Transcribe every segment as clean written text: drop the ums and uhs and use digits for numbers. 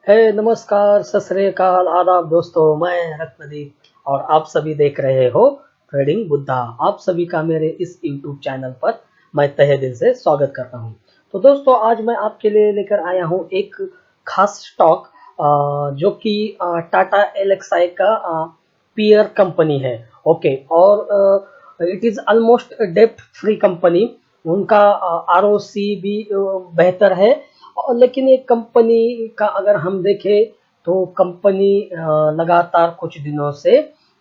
नमस्कार, सत श्री अकाल, आदाब दोस्तों। मैं रत्नदीप और आप सभी देख रहे हो ट्रेडिंग बुद्धा। आप सभी का मेरे इस यूट्यूब चैनल पर मैं तहे दिल से स्वागत करता हूं। तो दोस्तों, आज मैं आपके लिए लेकर आया हूं एक खास स्टॉक जो कि टाटा एलेक्साई का पीयर कंपनी है। ओके, और इट इज ऑलमोस्ट डेप्ट फ्री कंपनी। उनका आरओसी भी बेहतर है। लेकिन एक कंपनी का अगर हम देखें तो कंपनी लगातार कुछ दिनों से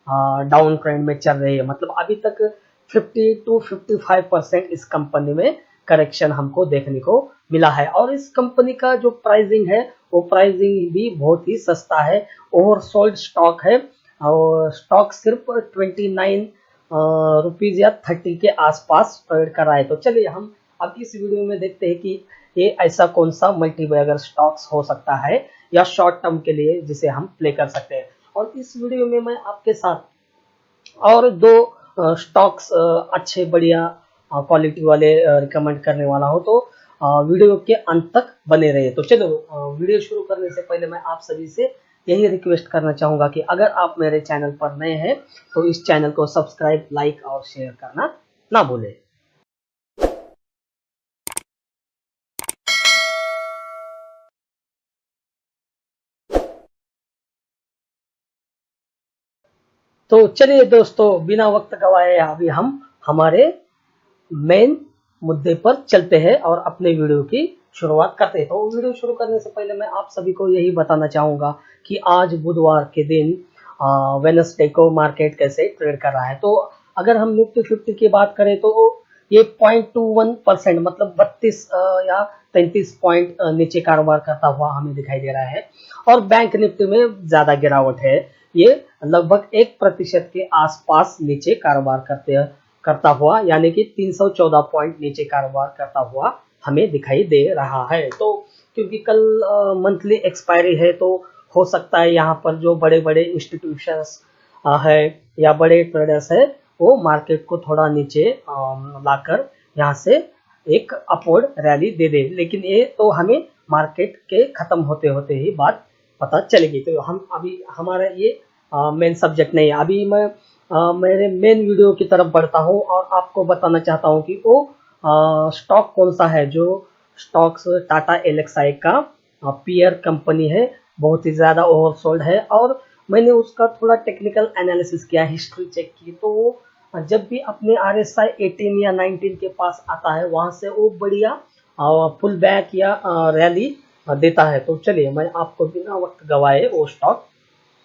डाउन ट्रेंड में चल रही है। मतलब अभी तक 50 to 55% इस कंपनी में करेक्शन हमको देखने को मिला है। और इस कंपनी का जो प्राइसिंग है वो प्राइसिंग भी बहुत ही सस्ता है। ओवरसोल्ड स्टॉक है और स्टॉक सिर्फ 29 रुपीज या 30 के आसपास ट्रेड कर रहा है। तो चलिए हम अब इस वीडियो में देखते हैं कि ये ऐसा कौन सा मल्टीबैगर स्टॉक्स हो सकता है या शॉर्ट टर्म के लिए जिसे हम प्ले कर सकते हैं। और इस वीडियो में मैं आपके साथ और दो स्टॉक्स अच्छे बढ़िया क्वालिटी वाले रिकमेंड करने वाला हूं। तो वीडियो के अंत तक बने रहिए। तो चलो वीडियो शुरू करने से पहले मैं आप सभी से यही रिक्वेस्ट करना चाहूंगा कि अगर आप मेरे चैनल पर नए हैं तो इस चैनल को सब्सक्राइब, लाइक और शेयर करना ना भूलें। तो चलिए दोस्तों, बिना वक्त गवाए अभी हम हमारे मेन मुद्दे पर चलते हैं और अपने वीडियो की शुरुआत करते हैं। तो वीडियो शुरू करने से पहले मैं आप सभी को यही बताना चाहूंगा कि आज बुधवार के दिन वेडनेसडे को मार्केट कैसे ट्रेड कर रहा है। तो अगर हम निफ्टी 50 की बात करें तो ये 0.21% मतलब 32 या 33 पॉइंट नीचे कारोबार करता हुआ हमें दिखाई दे रहा है। और बैंक निफ्टी में ज्यादा गिरावट है। ये लगभग 1% के आसपास नीचे कारोबार करता हुआ, यानी कि 314 पॉइंट नीचे कारोबार करता हुआ हमें दिखाई दे रहा है। तो क्योंकि कल मंथली एक्सपायरी है तो हो सकता है यहाँ पर जो बड़े बड़े इंस्टीट्यूशंस है या बड़े ट्रेडर्स है वो मार्केट को थोड़ा नीचे लाकर यहाँ से एक अपवर्ड रैली दे दे। लेकिन ये तो हमें मार्केट के खत्म होते होते ही बात पता चलेगी। तो हम अभी हमारा ये मेन सब्जेक्ट नहीं है। अभी मैं मेरे मेन वीडियो की तरफ बढ़ता हूँ और आपको बताना चाहता हूँ कि वो स्टॉक कौन सा है। जो स्टॉक्स टाटा एलेक्साई का पीयर कंपनी है, बहुत ही ज़्यादा ओवरसोल्ड है। और मैंने उसका थोड़ा टेक्निकल एनालिसिस किया, हिस्ट्री चेक की, तो वो जब भी अपने RSI 18 या 19 के पास आता है वहाँ से वो बढ़िया पुल बैक या रैली देता है। तो चलिए मैं आपको बिना वक्त गवाए वो स्टॉक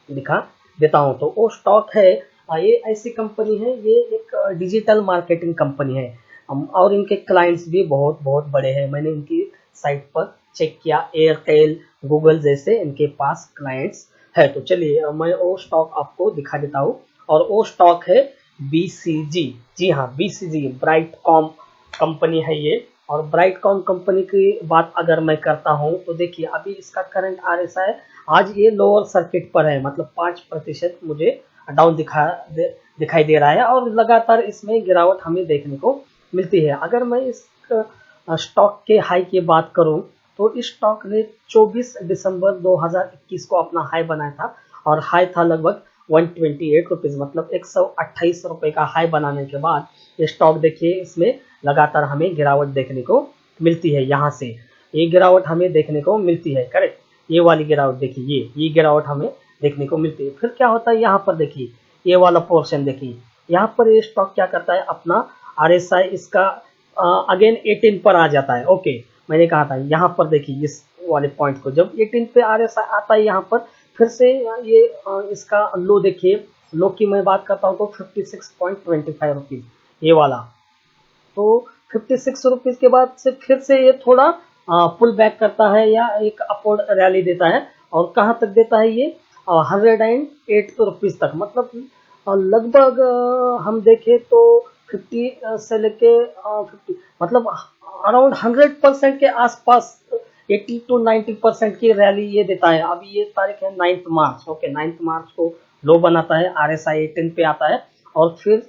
दिखा देता हूं। तो वो स्टॉक है, ये ऐसी कंपनी है, ये एक डिजिटल मार्केटिंग कंपनी है। और इनके क्लाइंट्स भी बहुत बहुत बड़े हैं। मैंने इनकी साइट पर चेक किया, एयरटेल, गूगल जैसे इनके पास क्लाइंट्स है। तो चलिए मैं वो स्टॉक आपको दिखा देता हूँ। और वो स्टॉक है BCG। जी हाँ, BCG ब्राइटकॉम कंपनी है ये। और ब्राइटकॉम कंपनी की बात अगर मैं करता हूँ तो देखिए अभी इसका करंट RSI आज ये लोअर सर्किट पर है, मतलब 5% मुझे डाउन दिखाई दे रहा है। और लगातार इसमें गिरावट हमें देखने को मिलती है। अगर मैं इस स्टॉक के हाई की बात करूं तो इस स्टॉक ने 24 दिसंबर 2021 को अपना हाई बनाया था। और हाई था लगभग 128 रुपीज, मतलब 128 रुपए का हाई बनाने के बाद ये स्टॉक देखिए इसमें लगातार हमें गिरावट देखने को मिलती है। यहाँ से ये गिरावट हमें देखने को मिलती है, करेक्ट। ये वाली गिरावट देखिए, ये गिरावट हमें देखने को मिलती है। फिर क्या होता है यहाँ पर देखिए, ये वाला पोर्शन देखिए, यहाँ पर ये स्टॉक क्या करता है, अपना RSI इसका अगेन 18 पर आ जाता है। ओके, मैंने कहा था यहाँ पर देखिए इस वाले पॉइंट को जब 18 पे RSI आता है यहाँ पर फिर से ये इसका लो देखिए, लो की मैं बात करता हूँ तो 56.25 रुपीज ये वाला। तो 56 रुपीज के बाद से फिर से ये थोड़ा पुल बैक करता है या एक अपवर्ड रैली देता है। और कहाँ तक देता है ये, 108 रुपीज तक। मतलब लगभग हम देखें तो 50 से लेके 50, मतलब अराउंड 100% के आसपास 80 to 90% की रैली ये देता है। अभी ये तारीख है 9 मार्च। ओके, 9 मार्च को लो बनाता है, RSI 18 पे आता है। और फिर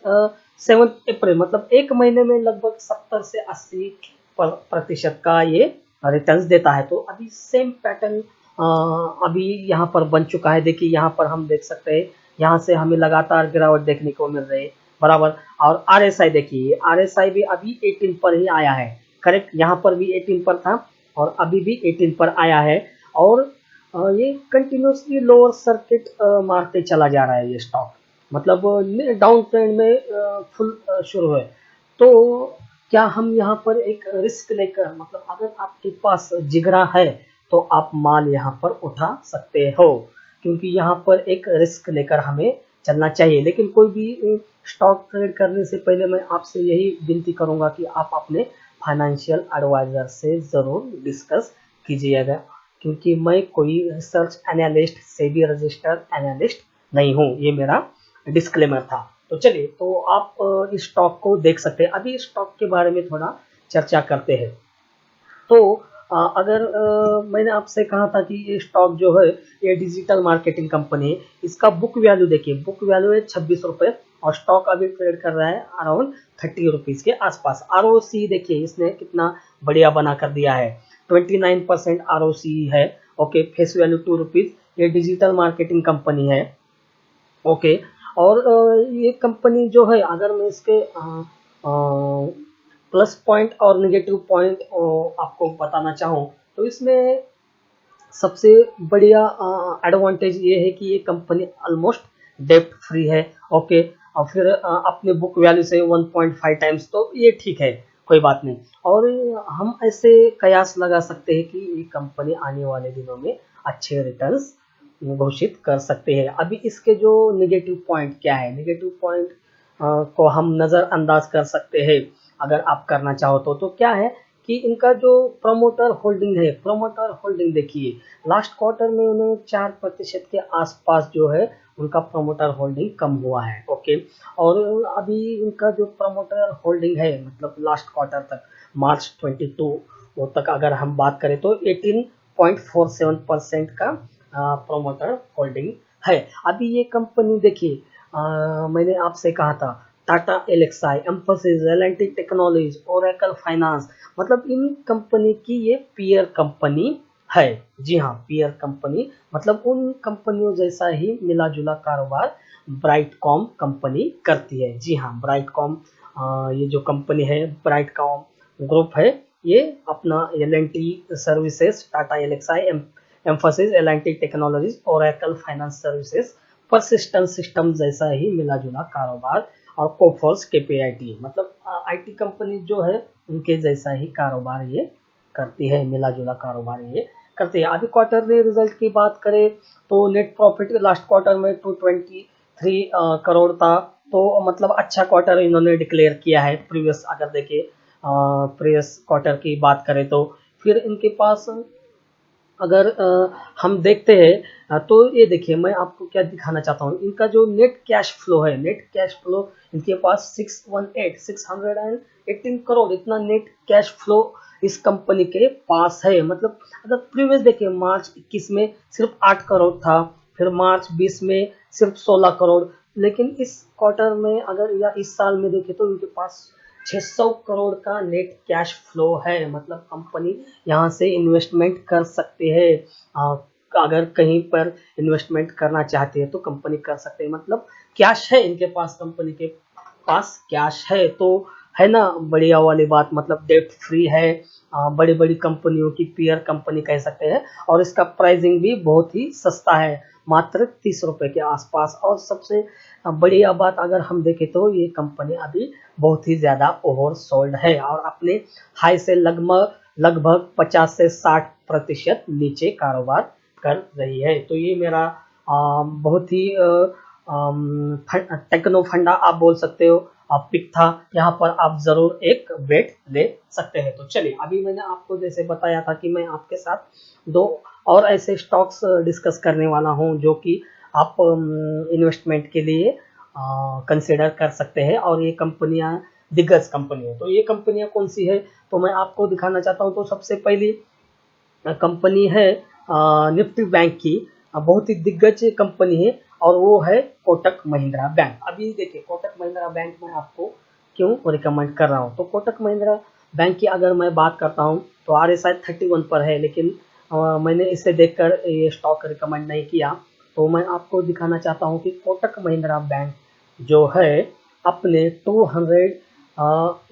7 अप्रैल, मतलब एक महीने में लगभग 70 से 80% का ये रिटर्न्स देता है। तो अभी सेम पैटर्न अभी यहाँ पर बन चुका है। देखिए यहाँ पर हम देख सकते हैं, यहाँ से हमें लगातार गिरावट देखने को मिल रही है बराबर। और RSI देखिए, RSI भी अभी 18 पर ही आया है, करेक्ट। यहाँ पर भी 18 पर था और अभी भी 18 पर आया है। और ये कंटिन्यूसली लोअर सर्किट मारते चला जा रहा है ये स्टॉक, मतलब डाउन ट्रेंड में फुल शुरू है। तो क्या हम यहाँ पर एक रिस्क लेकर, मतलब अगर आपके पास जिगरा है तो आप माल यहाँ पर उठा सकते हो, क्योंकि यहाँ पर एक रिस्क लेकर हमें चलना चाहिए। लेकिन कोई भी स्टॉक ट्रेड करने से पहले मैं आपसे यही विनती करूंगा कि आप अपने फाइनेंशियल एडवाइजर से ज़रूर डिस्कस कीजिएगा, क्योंकि मैं कोई research analyst, SEBI registered analyst नहीं हूँ। ये मेरा डिस्क्लेमर था। तो चलिए, तो आप इस स्टॉक को देख सकते हैं। अभी इस स्टॉक के बारे में थोड़ा चर्चा करते हैं। तो अगर मैंने आपसे कहा था कि ये स्टॉक जो है ये डिजिटल मार्केटिंग कंपनी है, इसका बुक वैल्यू देखिए, बुक वैल्यू है 26 रुपये और स्टॉक अभी ट्रेड कर रहा है अराउंड 30 रुपीज़ के आसपास। ROC देखिए इसने कितना बढ़िया बना कर दिया है, 29% ROC है। Okay, face value 2 rupees. ये डिजिटल मार्केटिंग कंपनी है। ओके, और ये कंपनी जो है, अगर मैं इसके प्लस पॉइंट और नेगेटिव पॉइंट आपको बताना चाहूँ तो इसमें सबसे बढ़िया एडवांटेज ये है कि ये कंपनी ऑलमोस्ट डेप्ट फ्री है। ओके, और फिर अपने बुक वैल्यू से 1.5 टाइम्स, तो ये ठीक है, कोई बात नहीं। और हम ऐसे कयास लगा सकते हैं कि ये कंपनी आने वाले दिनों में अच्छे रिटर्न्स घोषित कर सकते हैं। अभी इसके जो नेगेटिव पॉइंट क्या है, नेगेटिव पॉइंट को हम नज़रअंदाज कर सकते हैं अगर आप करना चाहो तो क्या है कि इनका जो प्रमोटर होल्डिंग है, प्रमोटर होल्डिंग देखिए, लास्ट क्वार्टर में उन्हें 4% के आसपास जो है उनका प्रमोटर होल्डिंग कम हुआ है। ओके, और अभी इनका जो प्रमोटर होल्डिंग है, मतलब लास्ट क्वार्टर तक मार्च 22 वो तक अगर हम बात करें तो 18.47% का प्रमोटर होल्डिंग है। अभी ये कंपनी देखिए, मैंने आपसे कहा था टाटा एलेक्साई, एम्फोसिस, एल&टी टेक्नोलॉजीज, ओरेकल फाइनेंस, मतलब इन कंपनी की ये पीयर कंपनी है। जी हाँ, पीयर कंपनी, मतलब उन कंपनियों जैसा ही मिला जुला कारोबार ब्राइटकॉम कंपनी करती है। जी हाँ, ब्राइटकॉम, ये जो कंपनी है ब्राइटकॉम ग्रुप है, ये अपना L&T Services, Tata Elxsi, Mphasis, L&T Technologies, Oracle Finance Services, Persistent System जैसा ही मिला जुला कारोबार, और कोफोर्स KPIT, मतलब IT कंपनी जो है उनके जैसा ही कारोबार ये करती है, मिला जुला कारोबार ये करती है। अभी क्वार्टरली रिजल्ट की बात करें तो नेट प्रॉफिट लास्ट क्वार्टर में 223 करोड़ था, तो मतलब अच्छा क्वार्टर इन्होंने डिक्लेयर किया है। प्रीवियस अगर देखें, प्रीवियस क्वार्टर की बात करें तो फिर इनके पास अगर हम देखते हैं तो ये देखिए, मैं आपको क्या दिखाना चाहता हूँ, इनका जो नेट कैश फ्लो है, नेट कैश फ्लो इनके पास 618 करोड़, इतना नेट कैश फ्लो इस कंपनी के पास है। मतलब अगर प्रीवियस देखिए, मार्च 21 में सिर्फ 8 करोड़ था, फिर मार्च 20 में सिर्फ 16 करोड़, लेकिन इस क्वार्टर में अगर या इस साल में देखें तो इनके पास 600 करोड़ का नेट कैश फ्लो है। मतलब कंपनी यहाँ से इन्वेस्टमेंट कर सकते हैं, अगर कहीं पर इन्वेस्टमेंट करना चाहते हैं तो कंपनी कर सकते हैं। मतलब कैश है इनके पास, कंपनी के पास कैश है, तो है ना बढ़िया वाली बात, मतलब डेट फ्री है, बड़ी बड़ी कंपनियों की पीयर कंपनी कह सकते हैं। और इसका प्राइसिंग भी बहुत ही सस्ता है, मात्र 30 रुपए के आसपास। और सबसे बढ़िया बात अगर हम देखें तो ये कंपनी अभी बहुत ही ज़्यादा ओवर सोल्ड है और अपने हाई से लगभग 50 से 60% नीचे कारोबार कर रही है। तो ये मेरा बहुत ही टेक्नो फंडा आप बोल सकते हो, पिक था, यहाँ पर आप जरूर एक बेट ले सकते हैं। तो चलिए, अभी मैंने आपको जैसे बताया था कि मैं आपके साथ दो और ऐसे स्टॉक्स डिस्कस करने वाला हूँ जो कि आप इन्वेस्टमेंट के लिए कंसिडर कर सकते हैं, और ये कंपनियां दिग्गज कंपनी है। तो ये कंपनियां कौन सी है तो मैं आपको दिखाना चाहता हूँ। तो सबसे पहली कंपनी है निफ्टी बैंक की, बहुत ही दिग्गज कंपनी है, और वो है कोटक महिंद्रा बैंक। अभी देखिए, कोटक महिंद्रा बैंक मैं आपको क्यों रिकमेंड कर रहा हूँ। तो कोटक महिंद्रा बैंक की अगर मैं बात करता हूँ तो RSI 31 पर है, लेकिन मैंने इसे देखकर ये स्टॉक रिकमेंड नहीं किया। तो मैं आपको दिखाना चाहता हूँ कि कोटक महिंद्रा बैंक जो है अपने 200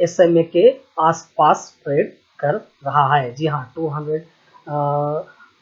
SMA के आसपास ट्रेड कर रहा है। जी हाँ, 200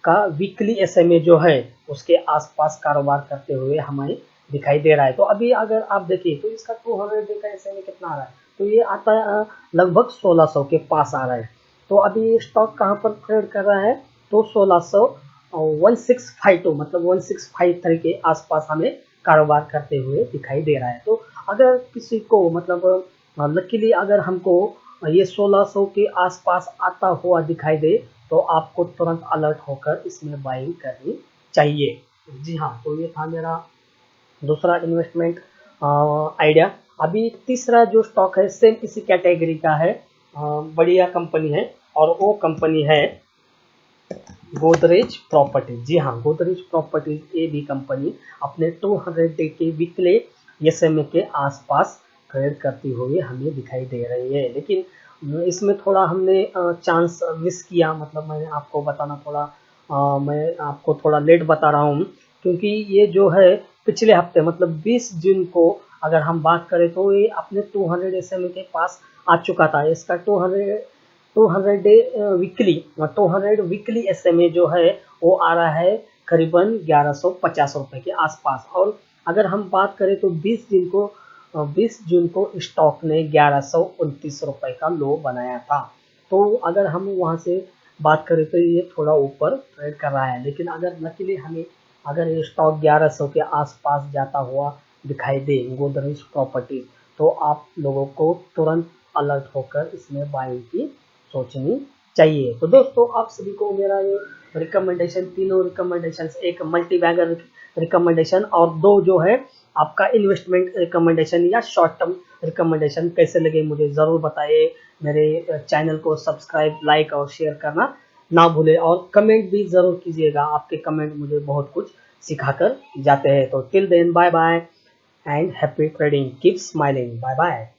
का वीकली SMA जो है उसके आसपास कारोबार करते हुए हमें दिखाई दे रहा है। तो अभी अगर आप देखिए तो इसका 200 डे का SMA कितना आ रहा है, तो ये आता है लगभग 1600 के पास आ रहा है। तो अभी स्टॉक कहाँ पर ट्रेड कर रहा है, तो 1652 मतलब 1653 के आसपास हमें कारोबार करते हुए दिखाई दे रहा है। तो अगर किसी को मतलब लकीली अगर हमको ये 1600 के आसपास आता हुआ दिखाई दे तो आपको तुरंत अलर्ट होकर इसमें बाइंग करनी चाहिए। जी हाँ, तो ये था मेरा दूसरा इन्वेस्टमेंट आइडिया। अभी तीसरा जो स्टॉक है सेम इसी कैटेगरी का है, बढ़िया कंपनी है और वो कंपनी है गोदरेज प्रॉपर्टीज। जी हाँ, गोदरेज प्रॉपर्टीज ये भी कंपनी अपने 200 डे के वीकली SMA के आसपास ट्रेड करती हुई हमें दिखाई दे रही है। लेकिन इसमें थोड़ा हमने चांस मिस किया, मतलब मैं आपको बताना थोड़ा मैं आपको थोड़ा लेट बता रहा हूँ, क्योंकि ये जो है पिछले हफ्ते मतलब 20 जून को अगर हम बात करें तो ये अपने 200 SMA के पास आ चुका था। इसका 200 डे वीकली 200 वीकली SMA जो है वो आ रहा है करीबन 1150 रुपए के आसपास। और अगर हम बात करें तो 20 जून को स्टॉक ने 1129 रुपए का लो बनाया था। तो अगर हम वहां से बात करें तो ये थोड़ा ऊपर ट्रेड कर रहा है। लेकिन अगर लकीली हमें अगर ये स्टॉक 1100 के आसपास जाता हुआ दिखाई दे गोदरेज प्रॉपर्टी, तो आप लोगों को तुरंत अलर्ट होकर इसमें बाइंग की सोचनी चाहिए। तो दोस्तों आप सभी को मेरा ये रिकमेंडेशन, तीनों रिकमेंडेशन, एक मल्टी बैगर रिकमेंडेशन और दो जो है आपका इन्वेस्टमेंट रिकमेंडेशन या शॉर्ट टर्म रिकमेंडेशन कैसे लगे मुझे ज़रूर बताइए। मेरे चैनल को सब्सक्राइब, लाइक और शेयर करना ना भूले और कमेंट भी ज़रूर कीजिएगा। आपके कमेंट मुझे बहुत कुछ सिखाकर जाते हैं। तो till then bye bye and happy trading, keep smiling, bye bye.